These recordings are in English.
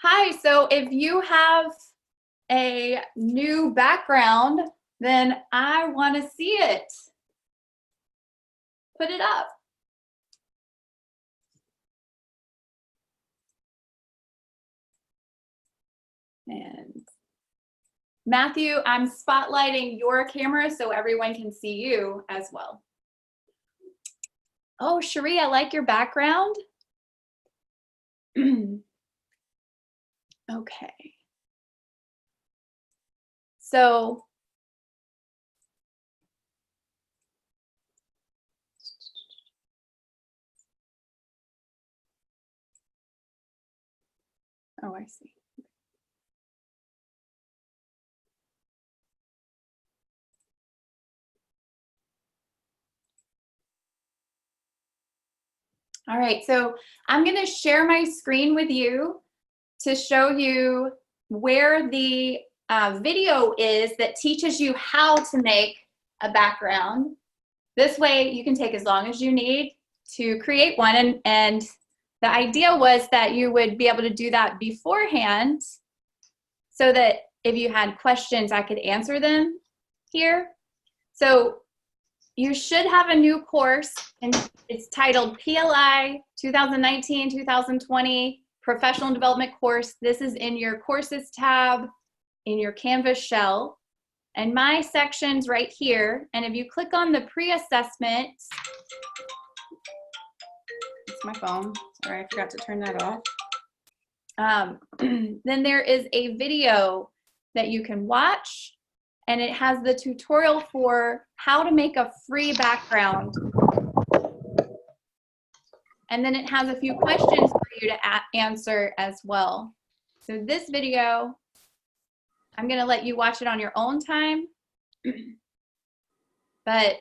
Hi, so if you have a new background, then I want to see it. Put it up. And Matthew, I'm spotlighting your camera so everyone can see you as well. Oh, Cherie, I like your background. Okay. So oh, I see. All right, so I'm going to share my screen with you to show you where the video is that teaches you how to make a background. This way you can take as long as you need to create one, and the idea was that you would be able to do that beforehand so that if you had questions, I could answer them here. So you should have a new course, and it's titled PLI 2019-2020 Professional Development Course. This is in your Courses tab in your Canvas shell. And my section's right here. And if you click on the pre-assessment, it's my phone. Sorry, I forgot to turn that off. Then there is a video that you can watch, and it has the tutorial for how to make a free background. And then it has a few questions for you to answer as well. So this video, I'm gonna let you watch it on your own time, but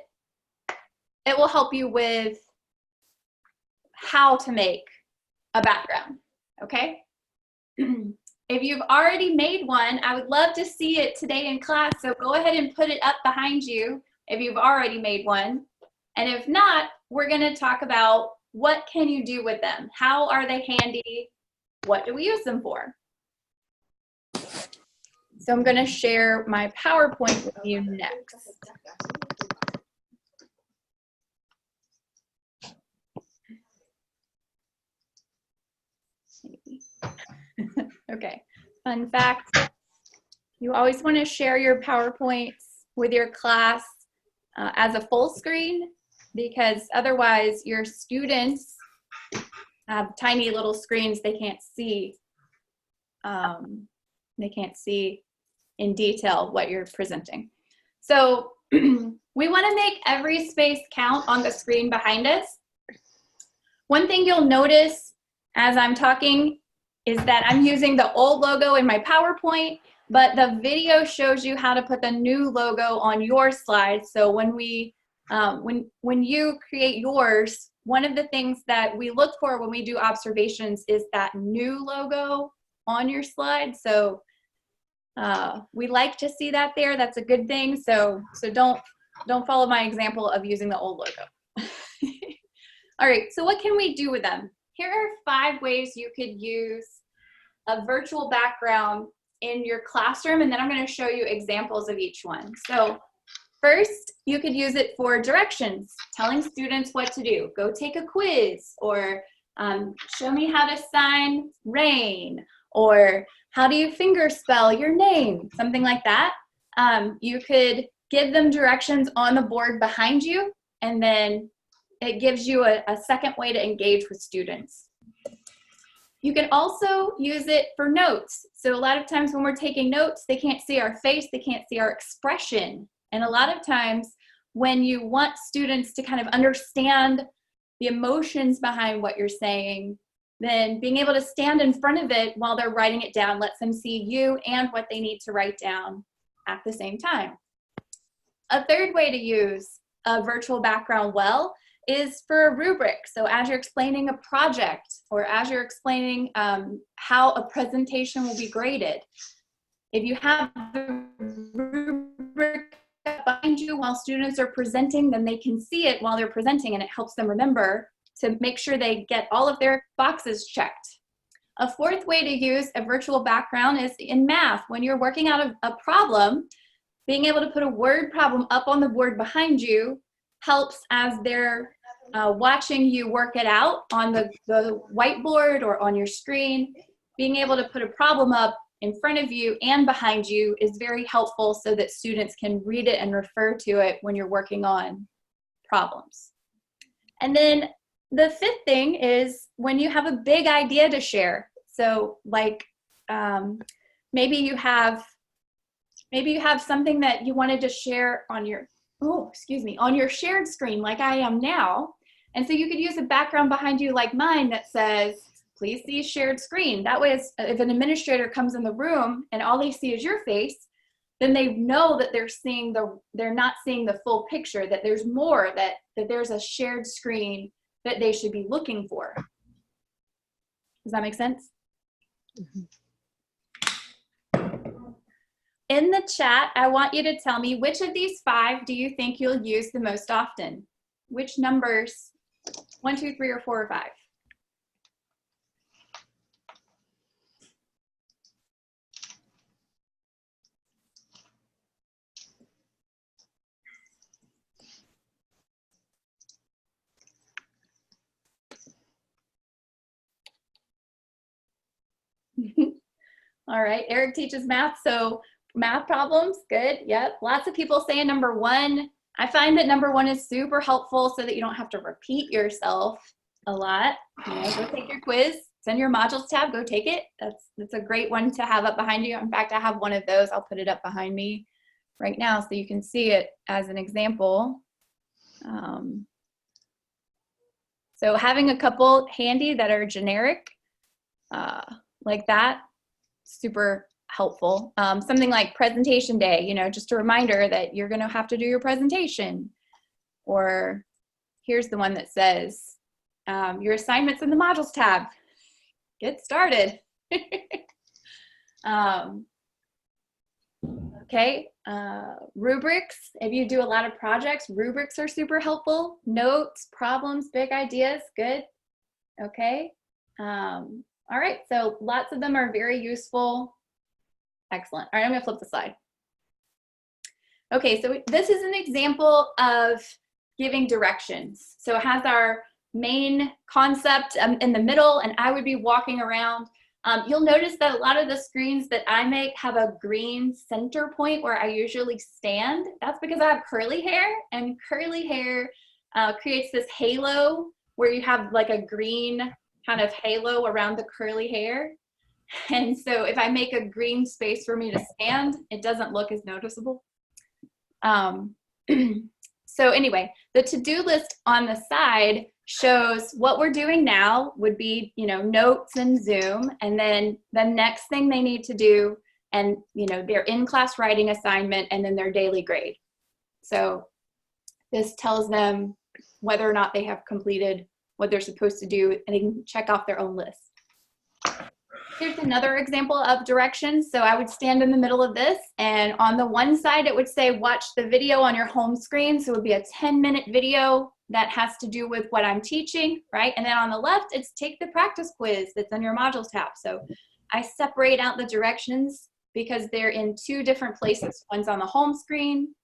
it will help you with how to make a background, okay? If you've already made one, I would love to see it today in class, so go ahead and put it up behind you if you've already made one. And if not, we're gonna talk about what can you do with them? How are they handy? What do we use them for? So I'm gonna share my PowerPoint with you next. Okay, fun fact, you always want to share your PowerPoints with your class as a full screen, because otherwise your students have tiny little screens they can't see. They can't see in detail what you're presenting. So we want to make every space count on the screen behind us. One thing you'll notice as I'm talking is that I'm using the old logo in my PowerPoint, but the video shows you how to put the new logo on your slide. So when we, when you create yours, one of the things that we look for when we do observations is that new logo on your slide. So we like to see that there. That's a good thing. So don't follow my example of using the old logo. All right, so what can we do with them? Here are 5 ways you could use a virtual background in your classroom, and then I'm going to show you examples of each one. So first, you could use it for directions, telling students what to do. Go take a quiz, or show me how to sign rain, or how do you finger spell your name, something like that. You could give them directions on the board behind you, and then it gives you a second way to engage with students. You can also use it for notes. So a lot of times when we're taking notes, they can't see our face, they can't see our expression. And a lot of times when you want students to kind of understand the emotions behind what you're saying, then being able to stand in front of it while they're writing it down lets them see you and what they need to write down at the same time. A third way to use a virtual background well is for a rubric. So as you're explaining a project, or as you're explaining how a presentation will be graded, if you have the rubric behind you while students are presenting, then they can see it while they're presenting, and it helps them remember to make sure they get all of their boxes checked. A fourth way to use a virtual background is in math. When you're working out a problem, being able to put a word problem up on the board behind you helps as they're watching you work it out on the whiteboard or on your screen. Being able to put a problem up in front of you and behind you is very helpful so that students can read it and refer to it when you're working on problems. And then the fifth thing is when you have a big idea to share. So like maybe you have something that you wanted to share on your, on your shared screen like I am now. And so you could use a background behind you like mine that says, please see shared screen. That way, if an administrator comes in the room and all they see is your face, then they know that they're not seeing the full picture, that there's more, that there's a shared screen that they should be looking for. Does that make sense? Mm-hmm. In the chat, I want you to tell me which of these 5 do you think you'll use the most often? Which numbers? 1, 2, 3, or 4, or 5? All right, Eric teaches math, so math problems, good, yep. Lots of people saying number 1. I find that number 1 is super helpful so that you don't have to repeat yourself a lot. You know, go take your quiz, it's in your modules tab, go take it. That's a great one to have up behind you. In fact, I have one of those. I'll put it up behind me right now so you can see it as an example. So having a couple handy that are generic, like that, super helpful. Something like presentation day, you know, just a reminder that you're going to have to do your presentation. Or here's the one that says, your assignments in the modules tab. Get started. Okay, rubrics. If you do a lot of projects, rubrics are super helpful. Notes, problems, big ideas, good. Okay. All right, so lots of them are very useful. Excellent. All right, I'm gonna flip the slide. Okay, so this is an example of giving directions. So it has our main concept in the middle, and I would be walking around. You'll notice that a lot of the screens that I make have a green center point where I usually stand. That's because I have curly hair, and curly hair creates this halo where you have like a green kind of halo around the curly hair. And so if I make a green space for me to stand, it doesn't look as noticeable. So anyway, the to-do list on the side shows what we're doing now would be, you know, notes and Zoom, and then the next thing they need to do, and, you know, their in-class writing assignment, and then their daily grade. So this tells them whether or not they have completed what they're supposed to do, and they can check off their own list. Here's another example of directions. So I would stand in the middle of this, and on the one side it would say watch the video on your home screen. So it would be a 10-minute video that has to do with what I'm teaching, right? And then on the left, it's take the practice quiz that's on your modules tab. So I separate out the directions because they're in 2 different places. One's on the home screen,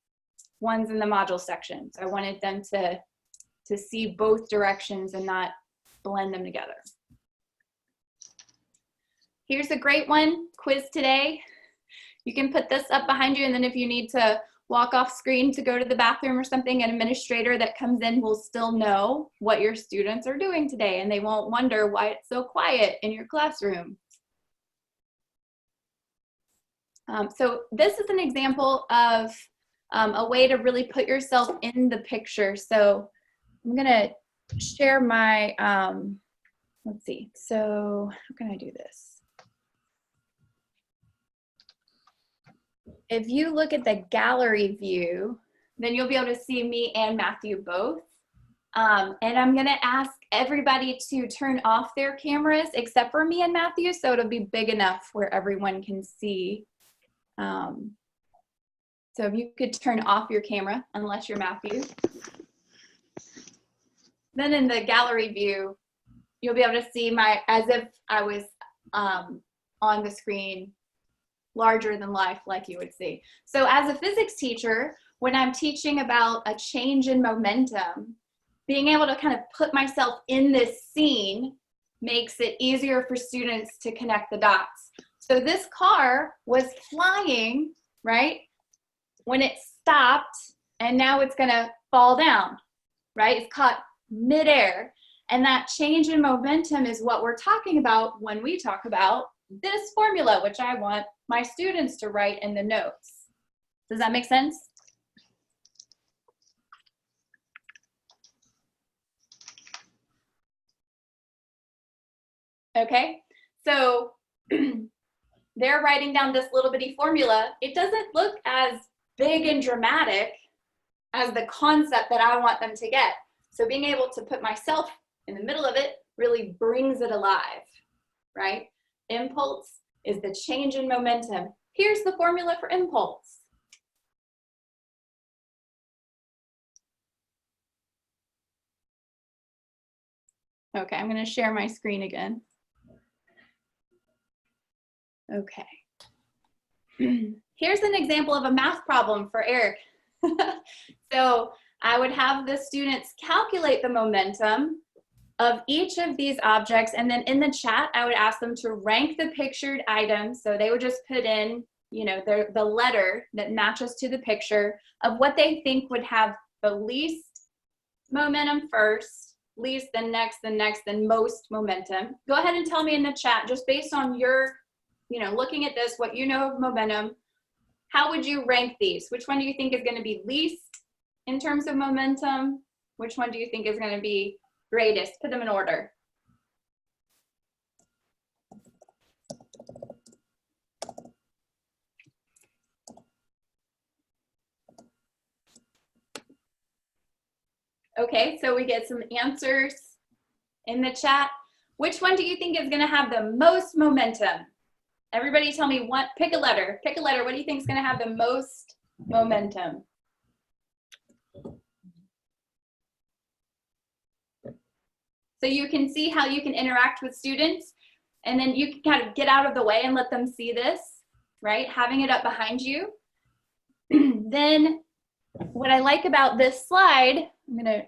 one's in the module section. So I wanted them to see both directions and not blend them together. Here's a great one, quiz today. You can put this up behind you, and then if you need to walk off screen to go to the bathroom or something, an administrator that comes in will still know what your students are doing today, and they won't wonder why it's so quiet in your classroom. So this is an example of a way to really put yourself in the picture. So I'm gonna share my, let's see, so how can I do this? If you look at the gallery view, then you'll be able to see me and Matthew both. And I'm gonna ask everybody to turn off their cameras except for me and Matthew, so it'll be big enough where everyone can see. So if you could turn off your camera, unless you're Matthew. Then in the gallery view, you'll be able to see my, as if I was on the screen, larger than life, like you would see. So as a physics teacher, when I'm teaching about a change in momentum, being able to kind of put myself in this scene makes it easier for students to connect the dots. So this car was flying, right, when it stopped, and now it's gonna fall down, right? It's caught midair. And that change in momentum is what we're talking about when we talk about this formula, which I want my students to write in the notes. Does that make sense? Okay, so they're writing down this little bitty formula. It doesn't look as big and dramatic as the concept that I want them to get. So being able to put myself in the middle of it really brings it alive, right? Impulse is the change in momentum. Here's the formula for impulse. Okay, I'm going to share my screen again. Okay. Here's an example of a math problem for Eric. So I would have the students calculate the momentum of each of these objects, and then in the chat, I would ask them to rank the pictured items. So they would just put in, you know, the letter that matches to the picture of what they think would have the least momentum first, least, then next, then next, then most momentum. Go ahead and tell me in the chat, just based on your, you know, looking at this, what you know of momentum, how would you rank these? Which one do you think is going to be least in terms of momentum? Which one do you think is going to be greatest? Put them in order. Okay, so we get some answers in the chat. Which one do you think is going to have the most momentum? Everybody tell me one, pick a letter. Pick a letter. What do you think is going to have the most momentum? So you can see how you can interact with students, and then you can kind of get out of the way and let them see this, right? Having it up behind you. Then what I like about this slide, I'm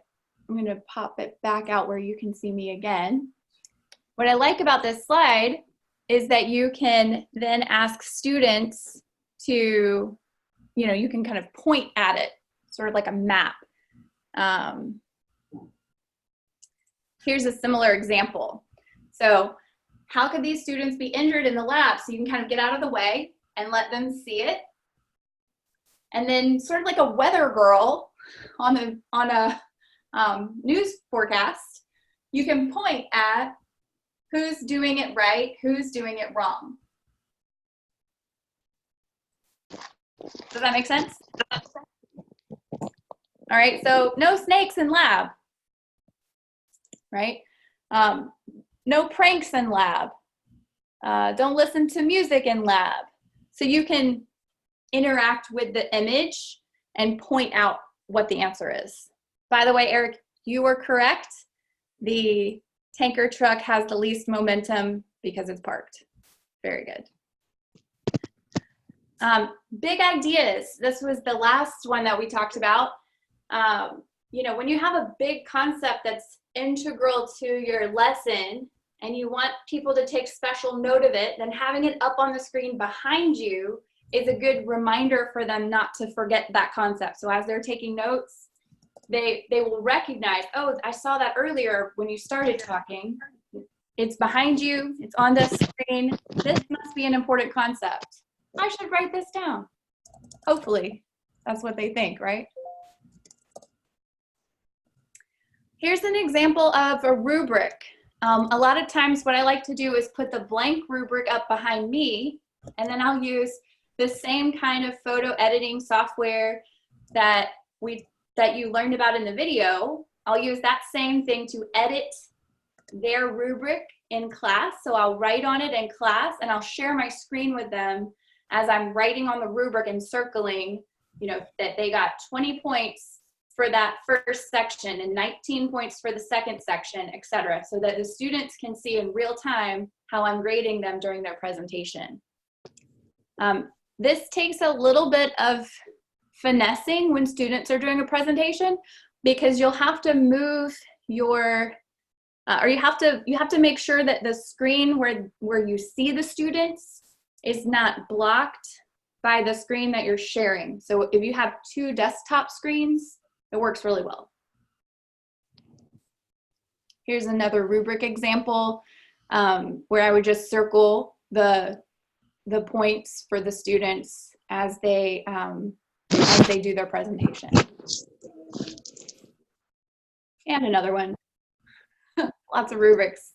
gonna pop it back out where you can see me again. What I like about this slide is that you can then ask students to, you know, you can kind of point at it, sort of like a map. Here's a similar example. So how could these students be injured in the lab? So you can kind of get out of the way and let them see it. And then sort of like a weather girl on a news forecast, you can point at who's doing it right, who's doing it wrong. Does that make sense? All right, so no snakes in lab, right? No pranks in lab. Don't listen to music in lab. So you can interact with the image and point out what the answer is. By the way, Eric, you were correct. The tanker truck has the least momentum because it's parked. Very good. Big ideas. This was the last one that we talked about. You know, when you have a big concept that's integral to your lesson and you want people to take special note of it, then having it up on the screen behind you is a good reminder for them not to forget that concept. So as they're taking notes, they will recognize, oh, I saw that earlier when you started talking. It's behind you, it's on the screen. This must be an important concept. I should write this down. Hopefully, that's what they think, right? Here's an example of a rubric. A lot of times what I like to do is put the blank rubric up behind me, and then I'll use the same kind of photo editing software that you learned about in the video. I'll use that same thing to edit their rubric in class. So I'll write on it in class and I'll share my screen with them as I'm writing on the rubric and circling, you know, that they got 20 points for that first section and 19 points for the second section, etc., so that the students can see in real time how I'm grading them during their presentation. This takes a little bit of finessing when students are doing a presentation, because you'll have to move your, or you have to make sure that the screen where you see the students is not blocked by the screen that you're sharing. So if you have two desktop screens, it works really well. Here's another rubric example where I would just circle the points for the students as they do their presentation. And another one. Lots of rubrics.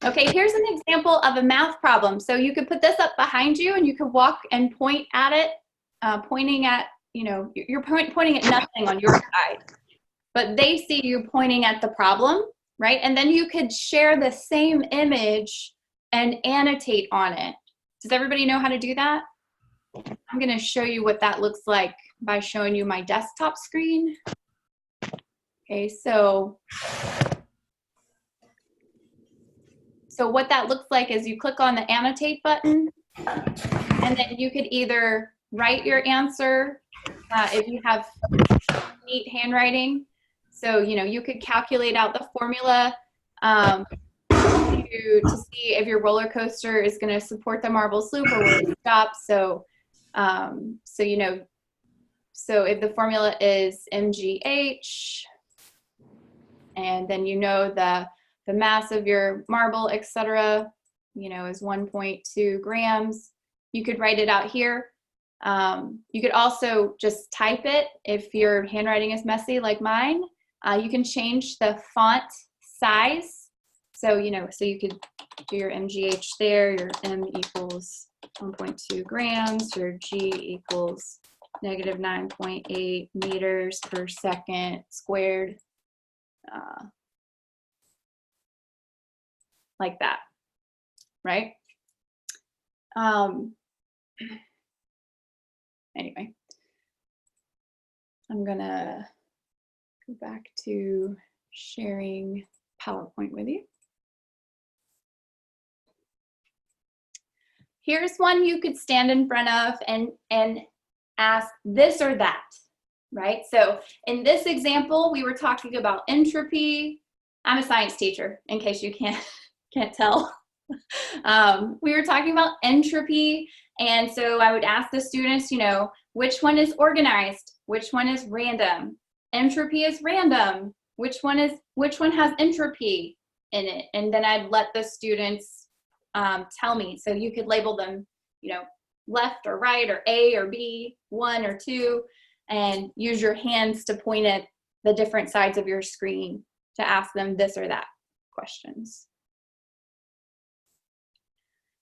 Okay, here's an example of a math problem. So you could put this up behind you and you could walk and point at it, pointing at, you know, you're pointing at nothing on your side, but they see you pointing at the problem, right? And then you could share the same image and annotate on it. Does everybody know how to do that? I'm going to show you what that looks like by showing you my desktop screen. Okay, so what that looks like is you click on the annotate button, and then you could either write your answer if you have neat handwriting. So, you know, you could calculate out the formula to see if your roller coaster is going to support the marble slope or will it stop. So, you know, so if the formula is MGH, and then you know the mass of your marble, etc., you know, is 1.2 grams. You could write it out here. You could also just type it if your handwriting is messy like mine. You can change the font size. So, you know, so you could do your MGH there, your M equals 1.2 grams, your G equals negative 9.8 meters per second squared. Like that, right? Anyway, I'm gonna go back to sharing PowerPoint with you. Here's one you could stand in front of and ask this or that, right? So in this example, we were talking about entropy. I'm a science teacher, in case you can't tell. We were talking about entropy, and so I would ask the students, you know, which one is organized, which one is random. Entropy is random. Which one has entropy in it? And then I'd let the students tell me. So you could label them, you know, left or right or A or B, 1 or 2, and use your hands to point at the different sides of your screen to ask them this or that questions.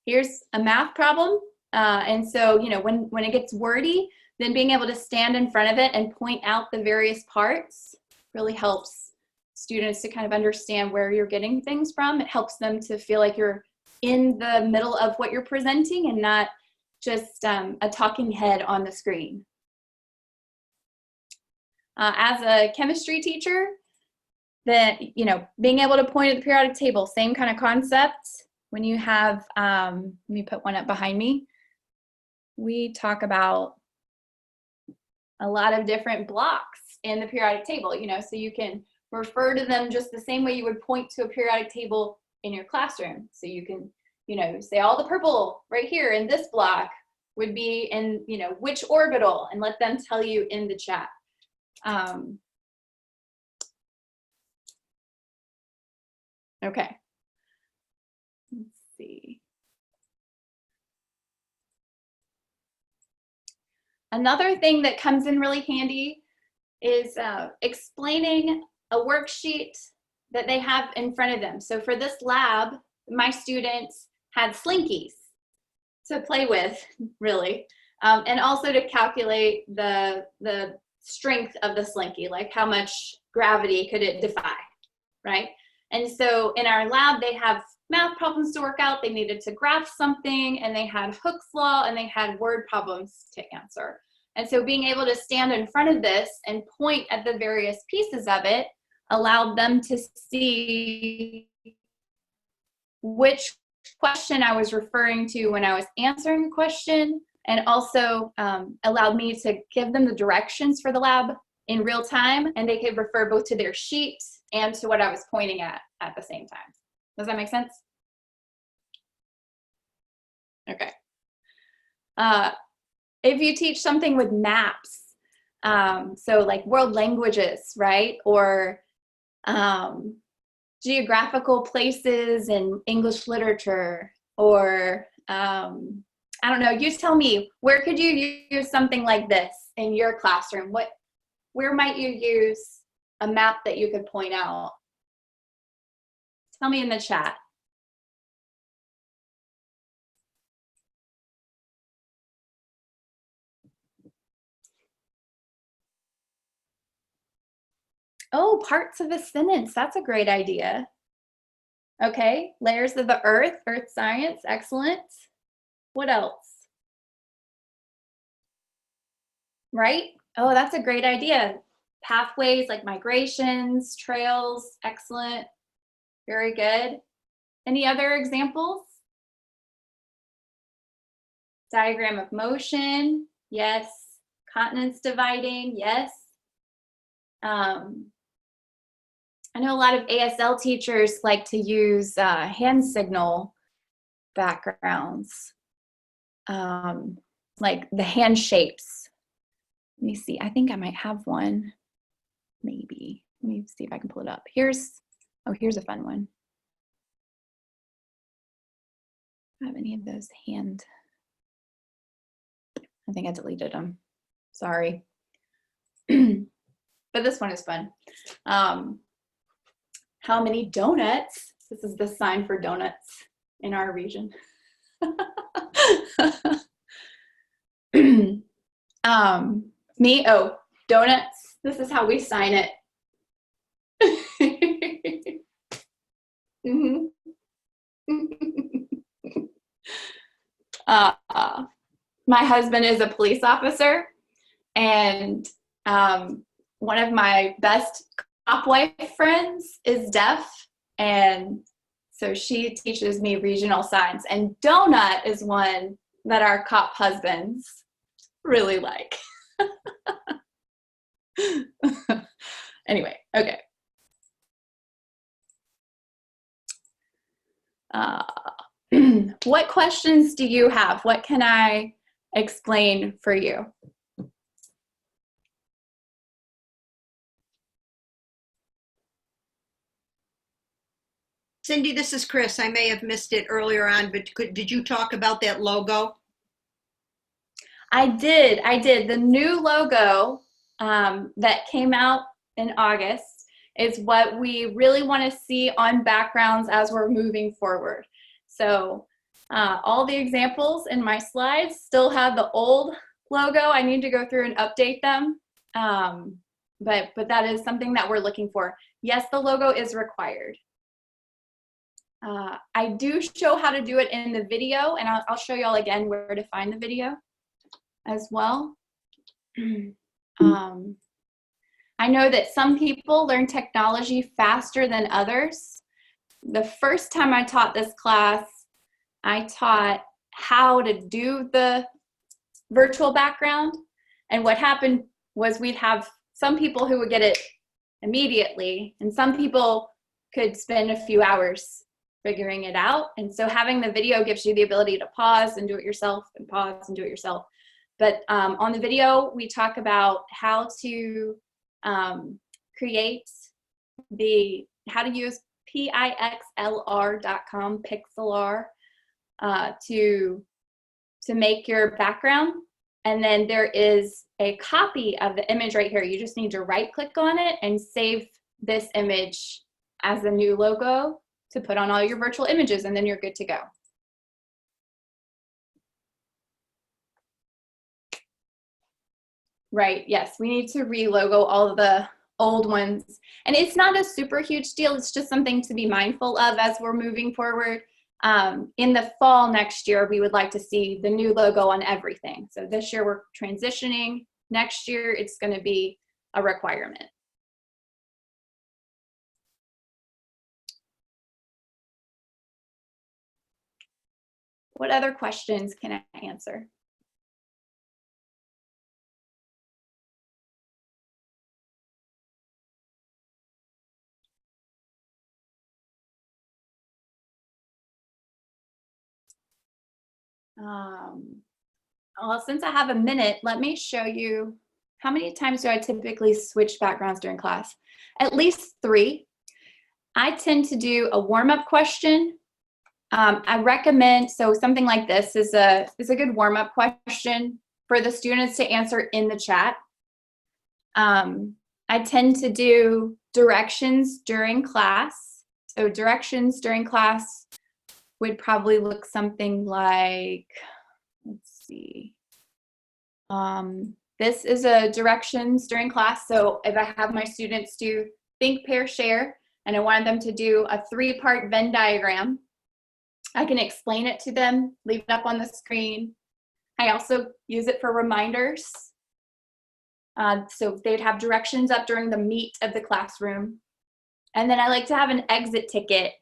Here's a math problem. And so, you know, when it gets wordy, then being able to stand in front of it and point out the various parts really helps students to kind of understand where you're getting things from. It helps them to feel like you're in the middle of what you're presenting and not just a talking head on the screen. As a chemistry teacher, then, you know, being able to point at the periodic table, same kind of concept. When you have, let me put one up behind me. We talk about a lot of different blocks in the periodic table, you know, so you can refer to them just the same way you would point to a periodic table in your classroom. So you can, you know, say all the purple right here in this block would be in, you know, which orbital, and let them tell you in the chat. Okay. Let's see. Another thing that comes in really handy is explaining a worksheet that they have in front of them. So for this lab, my students had slinkies to play with, really, and also to calculate the strength of the slinky, like how much gravity could it defy, right? And so in our lab, they have math problems to work out. They needed to graph something, and they had Hooke's law, and they had word problems to answer. And so being able to stand in front of this and point at the various pieces of it allowed them to see which question I was referring to when I was answering a question, and also allowed me to give them the directions for the lab in real time, and they could refer both to their sheet and to what I was pointing at the same time. Does that make sense? Okay. If you teach something with maps, so like world languages, right? Or geographical places in English literature, or I don't know, you tell me, where could you use something like this in your classroom? Where might you use a map that you could point out? Tell me in the chat. Oh, parts of a sentence. That's a great idea. Okay, layers of the earth, earth science, excellent. What else? Right? Oh, that's a great idea. Pathways like migrations, trails, excellent. Very good. Any other examples? Diagram of motion, yes. Continents dividing, yes. I know a lot of ASL teachers like to use hand signal backgrounds, like the hand shapes. Let me see, I think I might have one, maybe. Let me see if I can pull it up. Here's a fun one. I don't have any of those hand. I think I deleted them, sorry. But this one is fun. How many donuts? This is the sign for donuts in our region. Me, oh, donuts. This is how we sign it. Mm-hmm. My husband is a police officer, and one of my best cop wife friends is deaf, and so she teaches me regional signs, and donut is one that our cop husbands really like. Anyway, okay. What questions do you have? What can I explain for you? Cindy, this is Chris. I may have missed it earlier on, but did you talk about that logo? I did. The new logo that came out in August is what we really want to see on backgrounds as we're moving forward. So all the examples in my slides still have the old logo. I need to go through and update them. But that is something that we're looking for. Yes, the logo is required. I do show how to do it in the video, and I'll show y'all again where to find the video as well. I know that some people learn technology faster than others. The first time I taught this class, I taught how to do the virtual background, and what happened was we'd have some people who would get it immediately, and some people could spend a few hours figuring it out. And so having the video gives you the ability to pause and do it yourself, and pause and do it yourself. But on the video, we talk about how to create how to use pixlr.com, Pixlr, to make your background. And then there is a copy of the image right here. You just need to right click on it and save this image as the new logo to put on all your virtual images, and then you're good to go. Right, yes, we need to re-logo all of the old ones. And it's not a super huge deal, it's just something to be mindful of as we're moving forward. In the fall next year, we would like to see the new logo on everything. So this year we're transitioning. Next year, it's going to be a requirement. What other questions can I answer? Well, since I have a minute, let me show you how many times do I typically switch backgrounds during class? At least 3. I tend to do a warm-up question. I recommend, so something like this is a good warm-up question for the students to answer in the chat. I tend to do directions during class. So directions during class would probably look something like, let's see. This is a directions during class. So if I have my students do think, pair, share, and I wanted them to do a 3-part Venn diagram, I can explain it to them, leave it up on the screen. I also use it for reminders. So they'd have directions up during the meat of the classroom. And then I like to have an exit ticket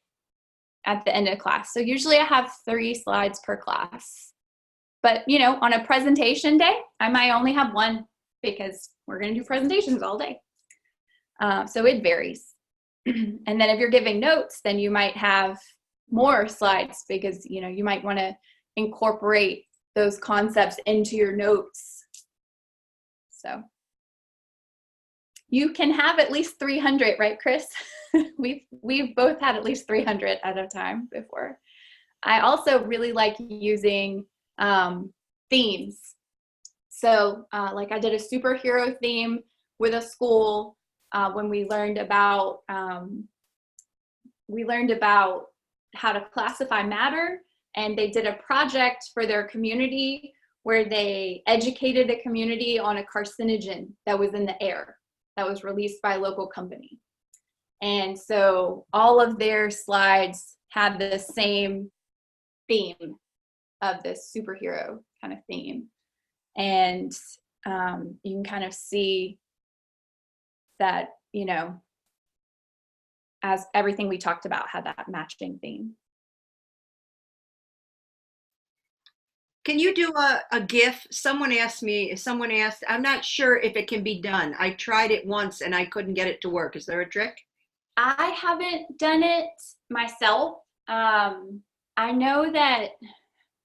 at the end of class. So usually I have 3 slides per class. But, you know, on a presentation day, I might only have 1 because we're going to do presentations all day. So it varies. And then if you're giving notes, then you might have more slides because, you know, you might want to incorporate those concepts into your notes. So you can have at least 300, right, Chris? We've both had at least 300 at a time before. I also really like using themes. So like I did a superhero theme with a school when we learned about how to classify matter, and they did a project for their community where they educated the community on a carcinogen that was in the air that was released by a local company. And so all of their slides had the same theme of this superhero kind of theme. And you can kind of see that, you know, as everything we talked about had that matching theme. Can you do a GIF? Someone asked, I'm not sure if it can be done. I tried it once and I couldn't get it to work. Is there a trick? I haven't done it myself. I know that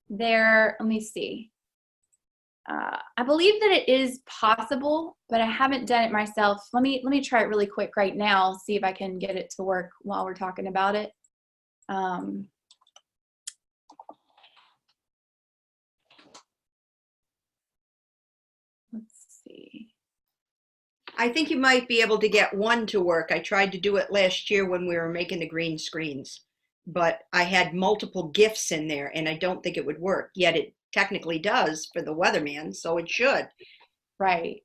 let me see. I believe that it is possible, but I haven't done it myself. Let me try it really quick right now, see if I can get it to work while we're talking about it. Let's see. I think you might be able to get one to work. I tried to do it last year when we were making the green screens, but I had multiple GIFs in there and I don't think it would work. Yet it technically does for the weatherman, so it should. Right.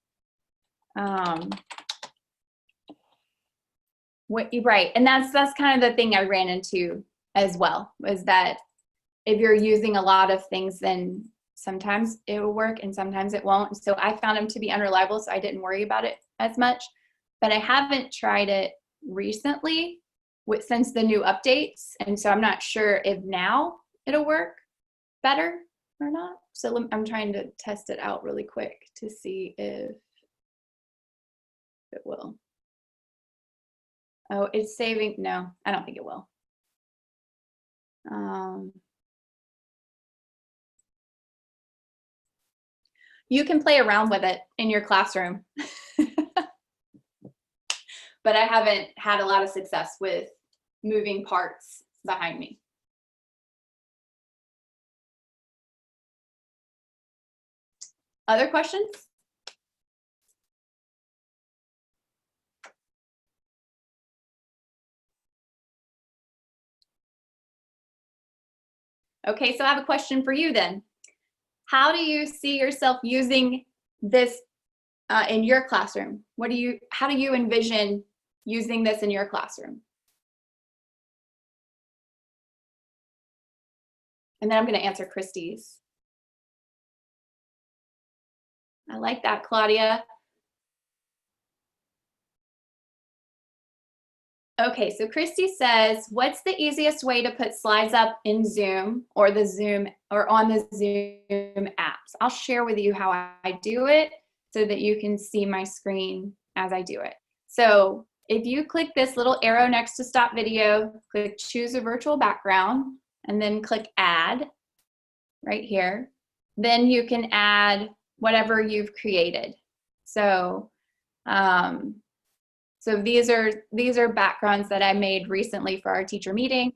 Right, and that's kind of the thing I ran into as well, was that if you're using a lot of things, then sometimes it will work and sometimes it won't. So I found them to be unreliable, so I didn't worry about it as much. But I haven't tried it recently since the new updates, and so I'm not sure if now it'll work better or not. So I'm trying to test it out really quick to see if it will. Oh, it's saving. No, I don't think it will. You can play around with it in your classroom. But I haven't had a lot of success with moving parts behind me. Other questions? Okay, so I have a question for you then. How do you see yourself using this in your classroom? How do you envision using this in your classroom? And then I'm going to answer Christy's. I like that, Claudia. Okay, so Christy says, what's the easiest way to put slides up in Zoom or the Zoom or on the Zoom apps? I'll share with you how I do it so that you can see my screen as I do it. So if you click this little arrow next to stop video, click choose a virtual background, and then click add right here. Then you can add whatever you've created. So, so these are backgrounds that I made recently for our teacher meeting,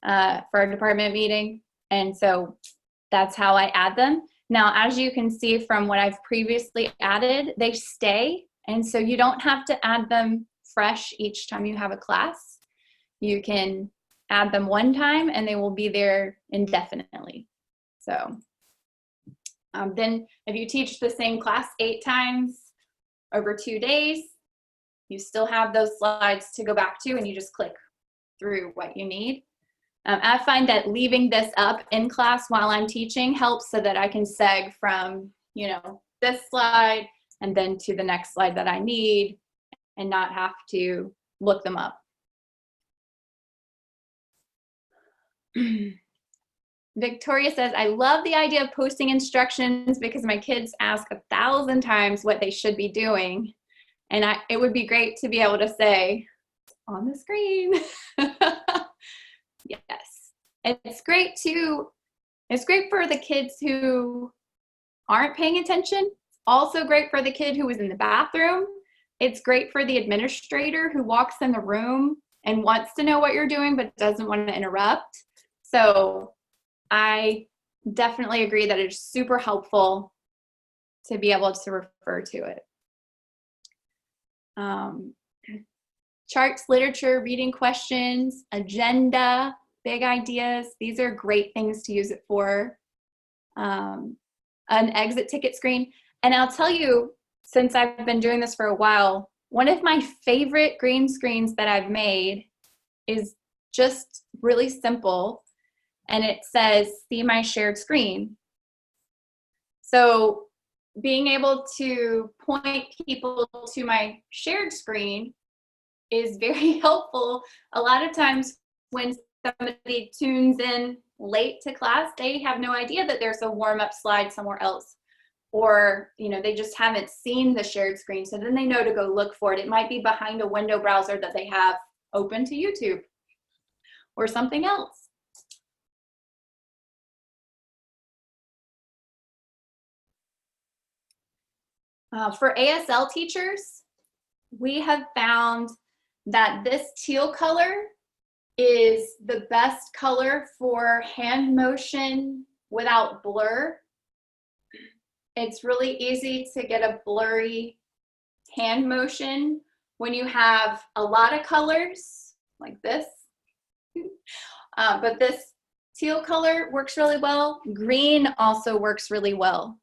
for our department meeting. And so that's how I add them. Now, as you can see from what I've previously added, they stay. And so you don't have to add them fresh each time you have a class. You can add them one time and they will be there indefinitely. So then if you teach the same class 8 times over 2 days, you still have those slides to go back to and you just click through what you need. I find that leaving this up in class while I'm teaching helps so that I can seg from, you know, this slide and then to the next slide that I need and not have to look them up. Victoria says, I love the idea of posting instructions because my kids ask 1,000 times what they should be doing. And it would be great to be able to say, on the screen. Yes. It's great too. It's great for the kids who aren't paying attention. Also great for the kid who was in the bathroom. It's great for the administrator who walks in the room and wants to know what you're doing but doesn't want to interrupt. So I definitely agree that it's super helpful to be able to refer to it. Charts, literature, reading questions, agenda, big ideas. These are great things to use it for. An exit ticket screen. And I'll tell you, since I've been doing this for a while, one of my favorite green screens that I've made is just really simple. And it says, see my shared screen. So being able to point people to my shared screen is very helpful. A lot of times when somebody tunes in late to class, they have no idea that there's a warm-up slide somewhere else. Or, you know, they just haven't seen the shared screen. So then they know to go look for it. It might be behind a window browser that they have open to YouTube or something else. For ASL teachers, we have found that this teal color is the best color for hand motion without blur. It's really easy to get a blurry hand motion when you have a lot of colors like this. But this teal color works really well. Green also works really well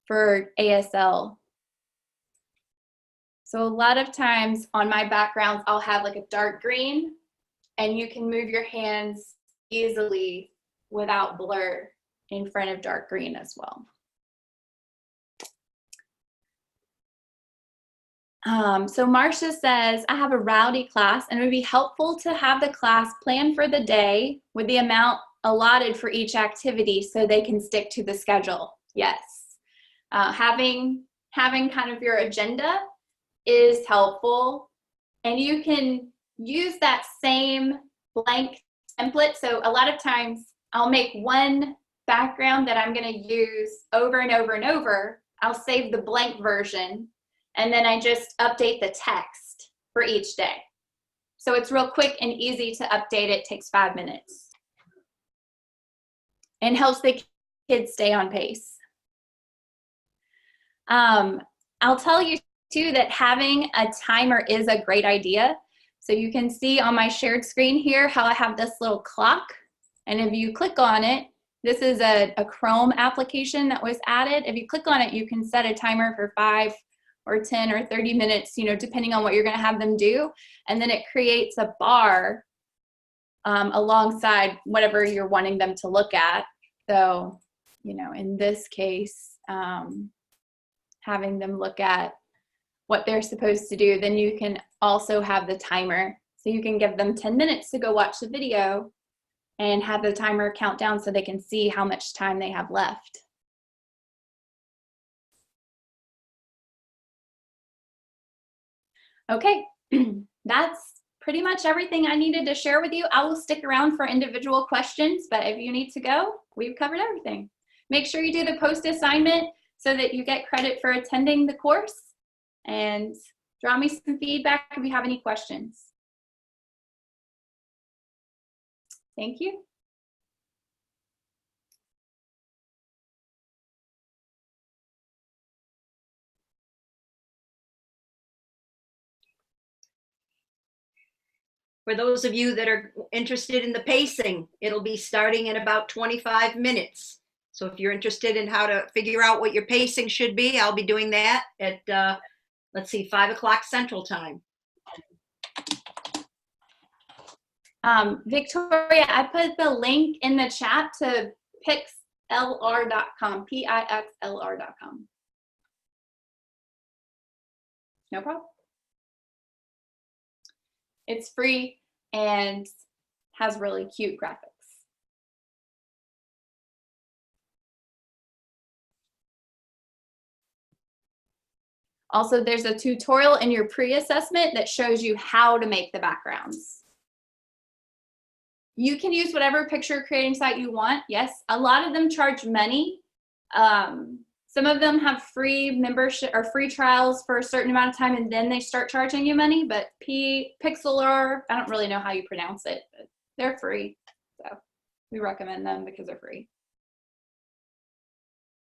for ASL. So a lot of times on my backgrounds, I'll have like a dark green and you can move your hands easily without blur in front of dark green as well. So Marcia says, I have a rowdy class and it would be helpful to have the class plan for the day with the amount allotted for each activity so they can stick to the schedule. Yes. Having kind of your agenda is helpful, and you can use that same blank template. So a lot of times I'll make one background that I'm going to use over and over and over. I'll save the blank version and then I just update the text for each day. So it's real quick and easy to update. It takes 5 minutes and helps the kids stay on pace. I'll tell you too that having a timer is a great idea. So you can see on my shared screen here how I have this little clock. And if you click on it, this is a Chrome application that was added. If you click on it, you can set a timer for 5 or 10 or 30 minutes, you know, depending on what you're going to have them do. And then it creates a bar alongside whatever you're wanting them to look at. So, you know, in this case, having them look at what they're supposed to do, then you can also have the timer. So you can give them 10 minutes to go watch the video and have the timer count down so they can see how much time they have left. Okay, that's pretty much everything I needed to share with you. I will stick around for individual questions, but if you need to go, we've covered everything. Make sure you do the post assignment so that you get credit for attending the course, and draw me some feedback if you have any questions. Thank you. For those of you that are interested in the pacing, it'll be starting in about 25 minutes. So if you're interested in how to figure out what your pacing should be, I'll be doing that at, let's see, 5 o'clock Central Time. Victoria, I put the link in the chat to pixlr.com, pixlr.com. No problem. It's free and has really cute graphics. Also, there's a tutorial in your pre-assessment that shows you how to make the backgrounds. You can use whatever picture creating site you want. Yes, a lot of them charge money. Some of them have free membership or free trials for a certain amount of time, and then they start charging you money. But Pixlr, I don't really know how you pronounce it, but they're free. So we recommend them because they're free.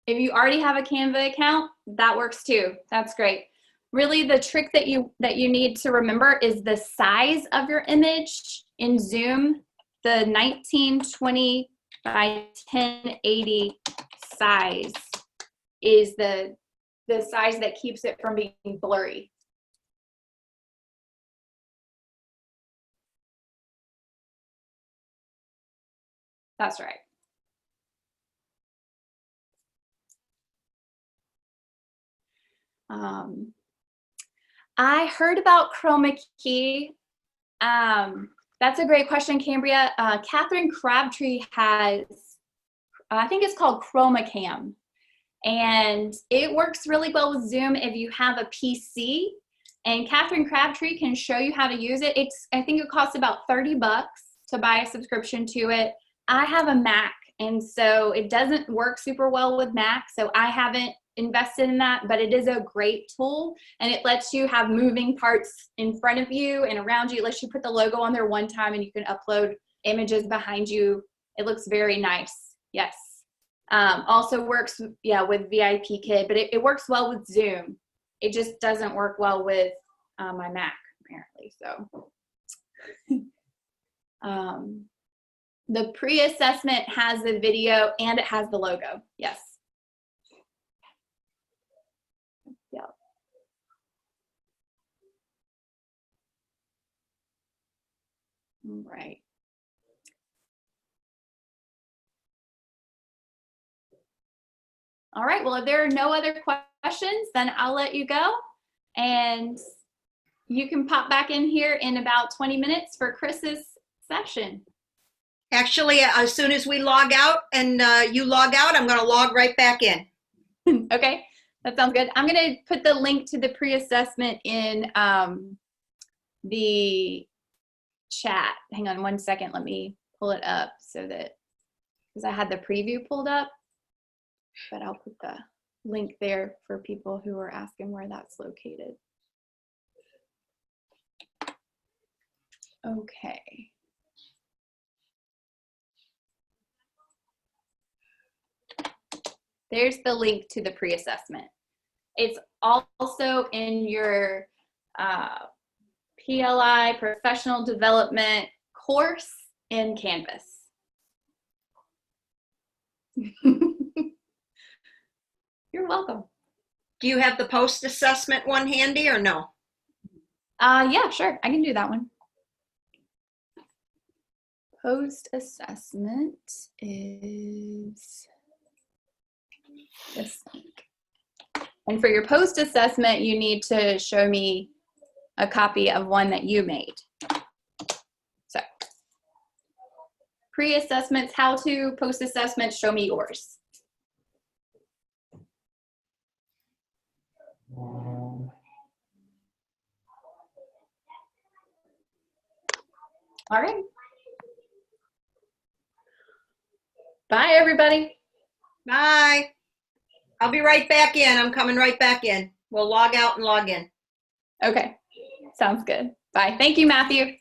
If you already have a Canva account, that works too. That's great. Really, the trick that you need to remember is the size of your image in Zoom. The 1920 by 1080 size is the size that keeps it from being blurry. That's right. I heard about chroma key. That's a great question, Cambria. Catherine Crabtree has, I think it's called ChromaCam. And it works really well with Zoom if you have a PC. And Catherine Crabtree can show you how to use it. I think it costs about 30 bucks to buy a subscription to it. I have a Mac, and so it doesn't work super well with Mac, so I haven't invested in that, but it is a great tool, and it lets you have moving parts in front of you and around you. It lets you put the logo on there one time, and you can upload images behind you. It looks very nice. Yes. Also works, yeah, with VIP Kid, but it works well with Zoom. It just doesn't work well with my Mac, apparently. So the pre-assessment has the video and it has the logo. Yes. Yeah. All right. All right, well, if there are no other questions, then I'll let you go. And you can pop back in here in about 20 minutes for Chris's session. Actually, as soon as we log out and you log out, I'm going to log right back in. Okay, that sounds good. I'm going to put the link to the pre-assessment in the chat. Hang on one second. Let me pull it up so that, because I had the preview pulled up. But I'll put the link there for people who are asking where that's located. Okay. There's the link to the pre-assessment. It's also in your PLI professional development course in Canvas. You're welcome. Do you have the post-assessment one handy or no? Yeah, sure. I can do that one. post-assessment is this link. And for your post-assessment, you need to show me a copy of one that you made. So pre-assessments, how to, post-assessment, show me yours. All right. Bye, everybody. Bye. I'll be right back in. I'm coming right back in. We'll log out and log in. Okay, sounds good. Bye. Thank you, Matthew.